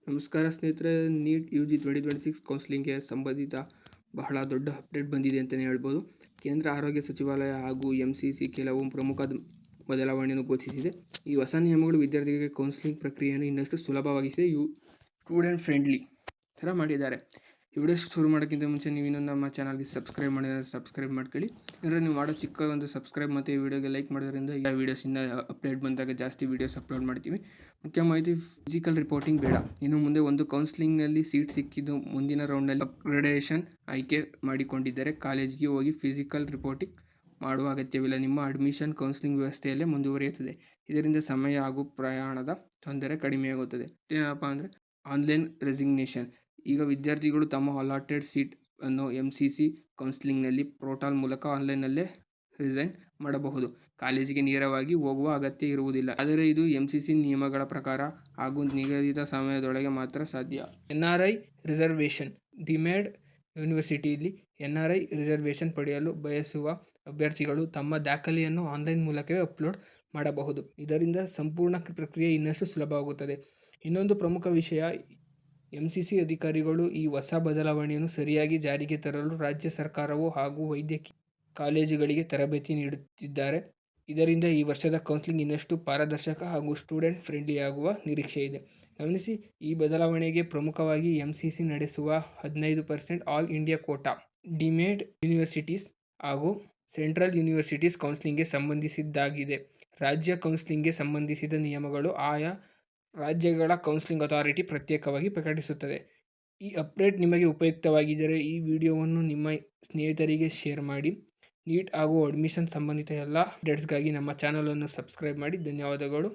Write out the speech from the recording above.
ನಮಸ್ಕಾರ ಸ್ನೇಹಿತರೆ. Neat UG 2026 ಕೌನ್ಸಿಲಿಂಗ್ಗೆ ಸಂಬಂಧಿತ ಬಹಳ ದೊಡ್ಡ ಅಪ್ಡೇಟ್ ಬಂದಿದೆ ಅಂತಲೇ ಹೇಳ್ಬೋದು. ಕೇಂದ್ರ ಆರೋಗ್ಯ ಸಚಿವಾಲಯ ಹಾಗೂ MCC ಕೆಲವು ಪ್ರಮುಖ ಬದಲಾವಣೆಯನ್ನು ಘೋಷಿಸಿದೆ. ಈ ಹೊಸ ನಿಯಮಗಳು ವಿದ್ಯಾರ್ಥಿಗಳಿಗೆ ಕೌನ್ಸಿಲಿಂಗ್ ಪ್ರಕ್ರಿಯೆಯನ್ನು ಇನ್ನಷ್ಟು ಸುಲಭವಾಗಿಸಿದೆ, ಸ್ಟೂಡೆಂಟ್ ಫ್ರೆಂಡ್ಲಿ ಥರ ಮಾಡಿದ್ದಾರೆ. ಈ ವಿಡಿಯೋ ಶುರು ಮಾಡೋಕ್ಕಿಂತ ಮುಂಚೆ ನೀವು ಇನ್ನೊಂದು ನಮ್ಮ ಚಾನಲ್ಗೆ ಸಬ್ಸ್ಕ್ರೈಬ್ ಮಾಡಿದರೆ ಸಬ್ಸ್ಕ್ರೈಬ್ ಮಾಡ್ಕೊಳ್ಳಿ. ಅಂದರೆ ನೀವು ಮಾಡೋ ಚಿಕ್ಕ ಒಂದು ಸಬ್ಸ್ಕ್ರೈಬ್ ಮತ್ತು ಈ ವಿಡಿಯೋಗೆ ಲೈಕ್ ಮಾಡೋದ್ರಿಂದ ಈ ವೀಡಿಯೋಸಿಂದ ಅಪ್ಡೇಟ್ ಬಂದಾಗ ಜಾಸ್ತಿ ವೀಡಿಯೋಸ್ ಅಪ್ಲೋಡ್ ಮಾಡ್ತೀವಿ. ಮುಖ್ಯ ಮಾಹಿತಿ: ಫಿಸಿಕಲ್ ರಿಪೋರ್ಟಿಂಗ್ ಬೇಡ. ಇನ್ನು ಮುಂದೆ ಒಂದು ಕೌನ್ಸಿಲಿಂಗ್ನಲ್ಲಿ ಸೀಟ್ ಸಿಕ್ಕಿದ್ದು ಮುಂದಿನ ರೌಂಡ್ನಲ್ಲಿ ಅಪ್ಗ್ರೇಡೇಷನ್ ಆಯ್ಕೆ ಮಾಡಿಕೊಂಡಿದ್ದರೆ ಕಾಲೇಜಿಗೆ ಹೋಗಿ ಫಿಸಿಕಲ್ ರಿಪೋರ್ಟಿಂಗ್ ಮಾಡುವ ಅಗತ್ಯವಿಲ್ಲ. ನಿಮ್ಮ ಅಡ್ಮಿಷನ್ ಕೌನ್ಸಿಲಿಂಗ್ ವ್ಯವಸ್ಥೆಯಲ್ಲೇ ಮುಂದುವರಿಯುತ್ತದೆ. ಇದರಿಂದ ಸಮಯ ಹಾಗೂ ಪ್ರಯಾಣದ ತೊಂದರೆ ಕಡಿಮೆಯಾಗುತ್ತದೆ. ಏನಪ್ಪ ಅಂದರೆ ಆನ್ಲೈನ್ ರೆಸಿಗ್ನೇಷನ್. ಈಗ ವಿದ್ಯಾರ್ಥಿಗಳು ತಮ್ಮ ಅಲಾಟೆಡ್ ಸೀಟ್ ಅನ್ನು MCC ಕೌನ್ಸಿಲಿಂಗ್ನಲ್ಲಿ ಪೋರ್ಟಲ್ ಮೂಲಕ ಆನ್ಲೈನ್ನಲ್ಲೇ ರಿಸೈನ್ ಮಾಡಬಹುದು. ಕಾಲೇಜಿಗೆ ನೇರವಾಗಿ ಹೋಗುವ ಅಗತ್ಯ ಇರುವುದಿಲ್ಲ. ಆದರೆ ಇದು MCC ನಿಯಮಗಳ ಪ್ರಕಾರ ಹಾಗೂ ನಿಗದಿತ ಸಮಯದೊಳಗೆ ಮಾತ್ರ ಸಾಧ್ಯ. NRI reservation. ಡಿಮ್ಯಾಂಡ್ ಯೂನಿವರ್ಸಿಟಿಯಲ್ಲಿ NRI ರಿಸರ್ವೇಷನ್ ಪಡೆಯಲು ಬಯಸುವ ಅಭ್ಯರ್ಥಿಗಳು ತಮ್ಮ ದಾಖಲೆಯನ್ನು ಆನ್ಲೈನ್ ಮೂಲಕವೇ ಅಪ್ಲೋಡ್ ಮಾಡಬಹುದು. ಇದರಿಂದ ಸಂಪೂರ್ಣ ಪ್ರಕ್ರಿಯೆ ಇನ್ನಷ್ಟು ಸುಲಭವಾಗುತ್ತದೆ. ಇನ್ನೊಂದು ಪ್ರಮುಖ ವಿಷಯ: MCC ಅಧಿಕಾರಿಗಳು ಈ ಹೊಸ ಬದಲಾವಣೆಯನ್ನು ಸರಿಯಾಗಿ ಜಾರಿಗೆ ತರಲು ರಾಜ್ಯ ಸರ್ಕಾರವು ಹಾಗೂ ವೈದ್ಯಕೀಯ ಕಾಲೇಜುಗಳಿಗೆ ತರಬೇತಿ ನೀಡುತ್ತಿದ್ದಾರೆ. ಇದರಿಂದ ಈ ವರ್ಷದ ಕೌನ್ಸಿಲಿಂಗ್ ಇನ್ನಷ್ಟು ಪಾರದರ್ಶಕ ಹಾಗೂ ಸ್ಟೂಡೆಂಟ್ ಫ್ರೆಂಡ್ಲಿಯಾಗುವ ನಿರೀಕ್ಷೆ ಇದೆ. ಗಮನಿಸಿ, ಈ ಬದಲಾವಣೆಗೆ ಪ್ರಮುಖವಾಗಿ MCC ನಡೆಸುವ 15% all India quota, demand universities ಹಾಗೂ ಸೆಂಟ್ರಲ್ ಯೂನಿವರ್ಸಿಟೀಸ್ ಕೌನ್ಸಿಲಿಂಗ್ಗೆ ಸಂಬಂಧಿಸಿದ್ದಾಗಿದೆ. ರಾಜ್ಯ ಕೌನ್ಸಿಲಿಂಗ್ಗೆ ಸಂಬಂಧಿಸಿದ ನಿಯಮಗಳು ಆಯಾ ರಾಜ್ಯಗಳ ಕೌನ್ಸಿಲಿಂಗ್ ಅಥಾರಿಟಿ ಪ್ರತ್ಯೇಕವಾಗಿ ಪ್ರಕಟಿಸುತ್ತದೆ. ಈ ಅಪ್ಡೇಟ್ ನಿಮಗೆ ಉಪಯುಕ್ತವಾಗಿದ್ದರೆ ಈ ವಿಡಿಯೋವನ್ನು ನಿಮ್ಮ ಸ್ನೇಹಿತರಿಗೆ ಶೇರ್ ಮಾಡಿ. ನೀಟ್ ಹಾಗೂ ಅಡ್ಮಿಷನ್ ಸಂಬಂಧಿತ ಎಲ್ಲ ಅಪ್ಡೇಟ್ಸ್ಗಾಗಿ ನಮ್ಮ ಚಾನಲನ್ನು ಸಬ್ಸ್ಕ್ರೈಬ್ ಮಾಡಿ. ಧನ್ಯವಾದಗಳು.